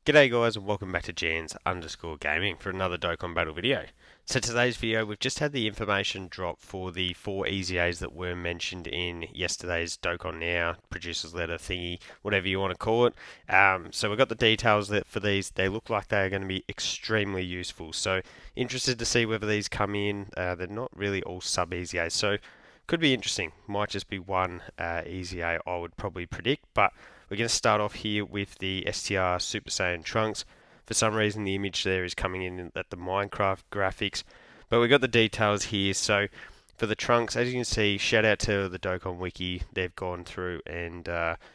G'day guys and welcome back to Jans_gaming for another Dokkan Battle video. So today's video we've just had the information drop for the 4 EZAs that were mentioned in yesterday's Dokkan Now producer's letter thingy, whatever you want to call it. So we've got the details that for these. They look like they are going to be extremely useful. So interested to see whether these come in. They're not really all sub EZAs, so could be interesting. Might just be one EZA I would probably predict, but we're going to start off here with the STR Super Saiyan Trunks. For some reason the image there is coming in at the Minecraft graphics, but we've got the details here. So for the Trunks, as you can see, shout out to the Dokkan Wiki, they've gone through and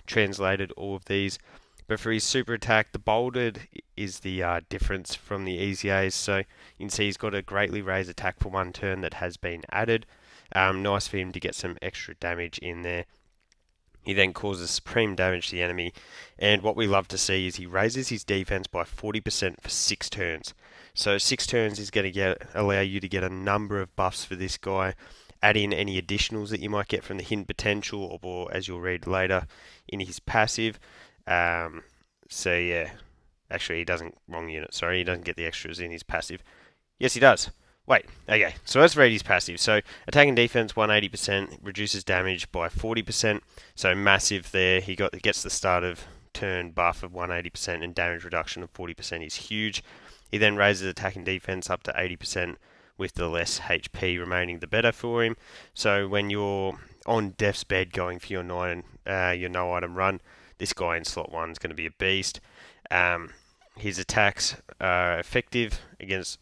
translated all of these. But for his super attack, the bolded is the difference from the EZAs. So you can see he's got a greatly raised attack for one turn that has been added. Nice for him to get some extra damage in there. He then causes supreme damage to the enemy, and what we love to see is he raises his defense by 40% for 6 turns. So 6 turns is going to allow you to get a number of buffs for this guy. Add in any additionals that you might get from the hidden potential, or as you'll read later, in his passive. So yeah, actually he doesn't, wrong unit, sorry, he doesn't get the extras in his passive. Yes, he does. Wait, okay, so let's read his passive. So attack and defense 180%, reduces damage by 40%, so massive there. He gets the start of turn buff of 180% and damage reduction of 40% is huge. He then raises attack and defense up to 80% with the less HP remaining the better for him. So when you're on death's bed going for your no item run, this guy in slot 1 is going to be a beast. His attacks are effective against,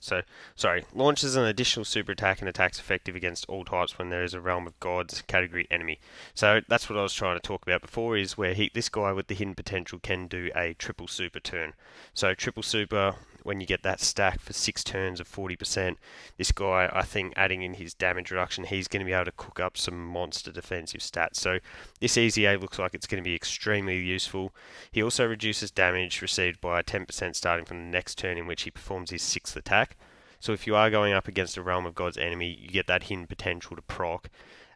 launches an additional super attack and attacks effective against all types when there is a Realm of Gods category enemy. So that's what I was trying to talk about before, is where this guy with the hidden potential can do a triple super turn. So triple super, when you get that stack for 6 turns of 40%, this guy, I think adding in his damage reduction, he's going to be able to cook up some monster defensive stats. So this EZA looks like it's going to be extremely useful. He also reduces damage received by 10% starting from the next turn in which he performs his 6th attack. So if you are going up against a Realm of Gods enemy, you get that hidden potential to proc.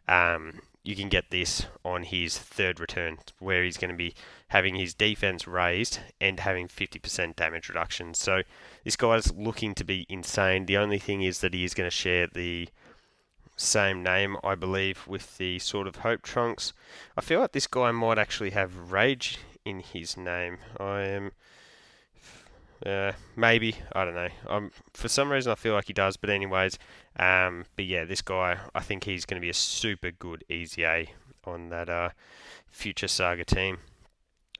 You can get this on his 3rd return, where he's going to be having his defense raised and having 50% damage reduction. So this guy's looking to be insane. The only thing is that he is going to share the same name, I believe, with the Sword of Hope Trunks. I feel like this guy might actually have Rage in his name. Maybe, I don't know. For some reason I feel like he does, but anyways, but yeah, this guy, I think he's going to be a super good EZA on that future Saga team.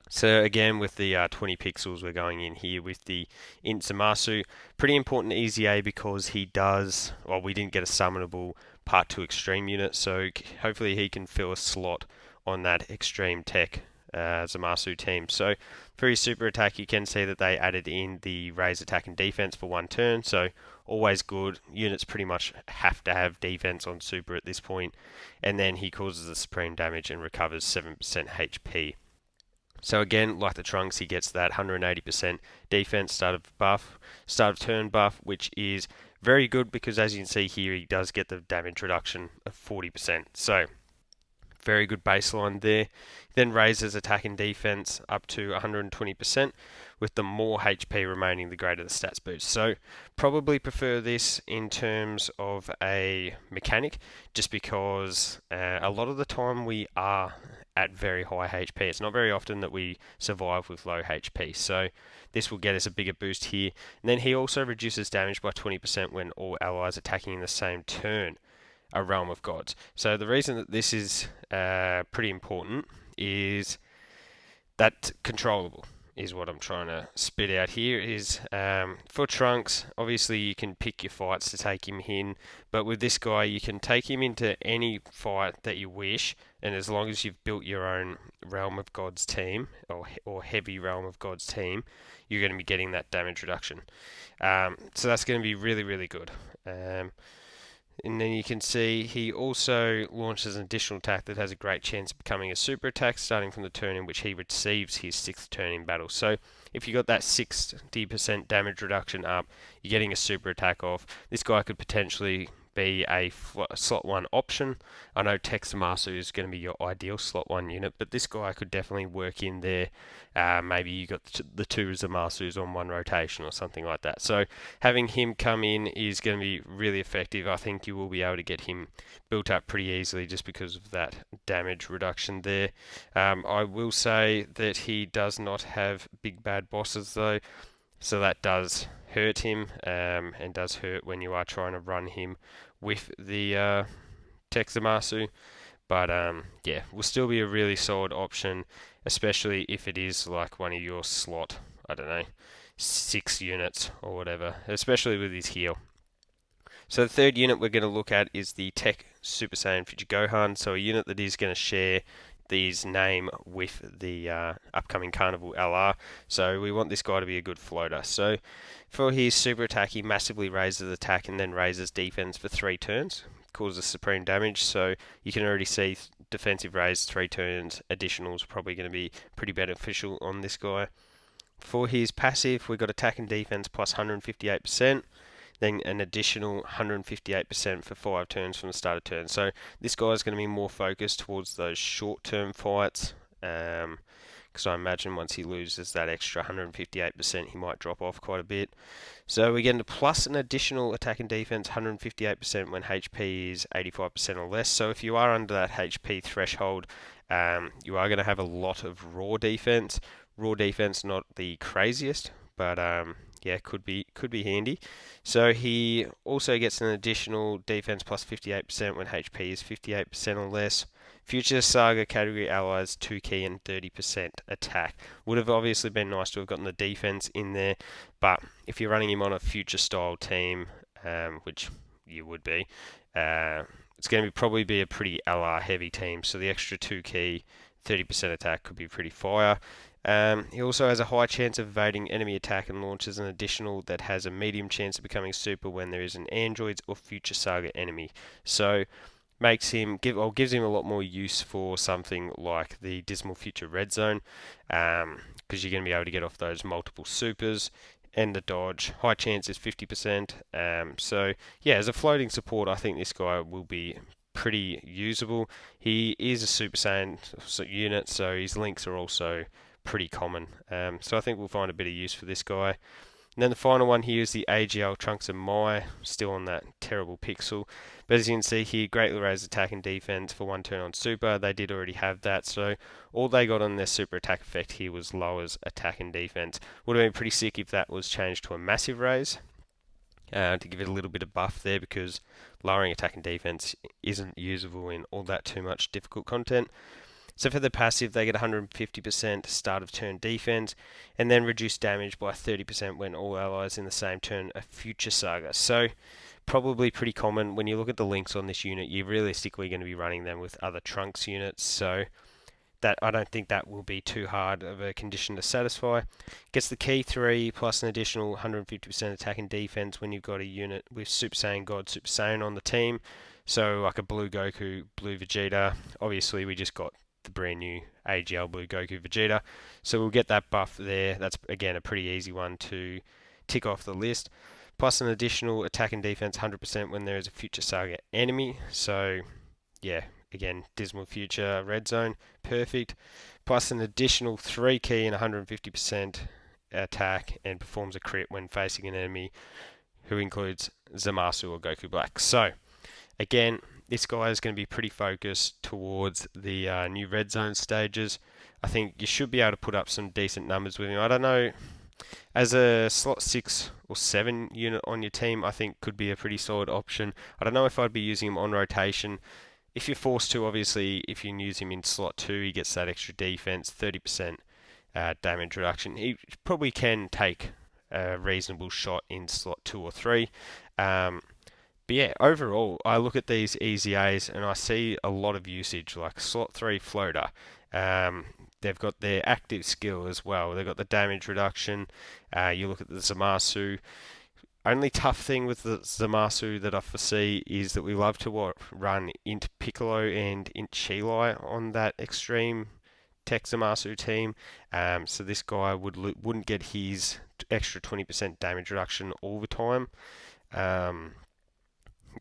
So again, with the 20 pixels, we're going in here with the Int Zamasu. Pretty important EZA because he does, well, we didn't get a summonable Part 2 Extreme unit, so hopefully he can fill a slot on that Extreme Tech Zamasu team. So for his super attack, you can see that they added in the raise attack and defense for 1 turn, so always good. Units pretty much have to have defense on super at this point, and then he causes the supreme damage and recovers 7% HP. So again, like the Trunks, he gets that 180% defense start of turn buff, which is very good because as you can see here, he does get the damage reduction of 40%. So very good baseline there. Then raises attack and defense up to 120%, with the more HP remaining, the greater the stats boost. So probably prefer this in terms of a mechanic, just because a lot of the time we are at very high HP. It's not very often that we survive with low HP. So this will get us a bigger boost here. And then he also reduces damage by 20% when all allies attacking in the same turn a Realm of Gods. So the reason that this is pretty important is that controllable is what I'm trying to spit out here. Is for Trunks, obviously you can pick your fights to take him in, but with this guy you can take him into any fight that you wish, and as long as you've built your own Realm of Gods team or heavy Realm of Gods team, you're going to be getting that damage reduction. So that's going to be really, really good. And then you can see he also launches an additional attack that has a great chance of becoming a super attack starting from the turn in which he receives his 6th turn in battle. So if you got that 60% damage reduction up, you're getting a super attack off. This guy could potentially be a slot 1 option. I know Texamasu is going to be your ideal slot 1 unit, but this guy could definitely work in there. Maybe you got the two Zamasus on one rotation or something like that. So having him come in is going to be really effective. I think you will be able to get him built up pretty easily just because of that damage reduction there. I will say that he does not have big bad bosses though, so that does hurt him and does hurt when you are trying to run him with the Texamasu. But yeah, will still be a really solid option, especially if it is like one of your slot, I don't know, 6 units or whatever, especially with his heal. So the third unit we're going to look at is the Tech Super Saiyan Future Gohan, so a unit that is going to share these name with the upcoming Carnival LR. So we want this guy to be a good floater. So for his super attack, he massively raises attack and then raises defense for 3 turns. Causes supreme damage, so you can already see defensive raise 3 turns. Additional is probably going to be pretty beneficial on this guy. For his passive, we've got attack and defense plus 158%. Then an additional 158% for 5 turns from the start of turn. So this guy is going to be more focused towards those short-term fights. Because I imagine once he loses that extra 158%, he might drop off quite a bit. So we get into plus an additional attack and defense 158% when HP is 85% or less. So if you are under that HP threshold, you are going to have a lot of raw defense. Raw defense not the craziest, but yeah, could be handy. So he also gets an additional defense plus 58% when HP is 58% or less. Future Saga category allies 2 key and 30% attack. Would have obviously been nice to have gotten the defense in there, but if you're running him on a future style team, which you would be, it's going to probably be a pretty LR heavy team, so the extra 2 key, 30% attack could be pretty fire. He also has a high chance of evading enemy attack and launches an additional that has a medium chance of becoming super when there is an androids or future saga enemy. So gives him a lot more use for something like the Dismal Future Red Zone, because you're going to be able to get off those multiple supers and the dodge. High chance is 50%. So yeah, as a floating support, I think this guy will be pretty usable. He is a Super Saiyan unit, so his links are also pretty common. So I think we'll find a bit of use for this guy. And then the final one here is the AGL Trunks of Mai, still on that terrible pixel. But as you can see here, greatly raised attack and defense for 1 turn on super. They did already have that, so all they got on their super attack effect here was lowers attack and defense. Would have been pretty sick if that was changed to a massive raise, to give it a little bit of buff there, because lowering attack and defense isn't usable in all that too much difficult content. So for the passive, they get 150% start of turn defense, and then reduce damage by 30% when all allies in the same turn are future saga. So probably pretty common. When you look at the links on this unit, you're realistically going to be running them with other Trunks units, so that I don't think that will be too hard of a condition to satisfy. Gets the key 3 plus an additional 150% attack and defense when you've got a unit with Super Saiyan God, Super Saiyan on the team. So like a blue Goku, blue Vegeta. Obviously we just got the brand new AGL Blue Goku Vegeta, so we'll get that buff there. That's again a pretty easy one to tick off the list. Plus an additional attack and defense 100% when there is a future saga enemy. So yeah, again, Dismal Future Red Zone, perfect. Plus an additional 3 key and 150% attack, and performs a crit when facing an enemy who includes Zamasu or Goku Black. So again, this guy is going to be pretty focused towards the new red zone stages. I think you should be able to put up some decent numbers with him. I don't know, as a slot 6 or 7 unit on your team, I think could be a pretty solid option. I don't know if I'd be using him on rotation. If you're forced to, obviously, if you can use him in slot 2, he gets that extra defense, 30% damage reduction. He probably can take a reasonable shot in slot 2 or 3. But yeah, overall, I look at these EZAs and I see a lot of usage, like slot 3 floater. They've got their active skill as well. They've got the damage reduction. You look at the Zamasu. Only tough thing with the Zamasu that I foresee is that we love to run into Piccolo and into Chilai on that extreme Tech Zamasu team. So this guy wouldn't get his extra 20% damage reduction all the time.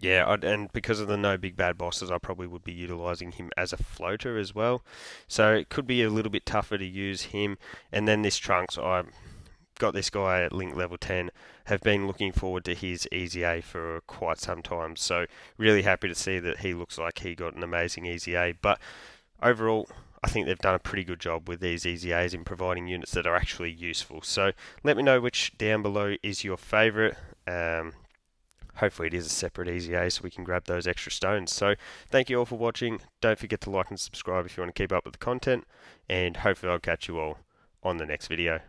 Yeah, and because of the no big bad bosses, I probably would be utilizing him as a floater as well. So it could be a little bit tougher to use him. And then this Trunks, I got this guy at link level 10, have been looking forward to his EZA for quite some time. So really happy to see that he looks like he got an amazing EZA. But overall, I think they've done a pretty good job with these EZAs in providing units that are actually useful. So let me know which down below is your favourite. Hopefully it is a separate EZA so we can grab those extra stones. So thank you all for watching. Don't forget to like and subscribe if you want to keep up with the content. And hopefully I'll catch you all on the next video.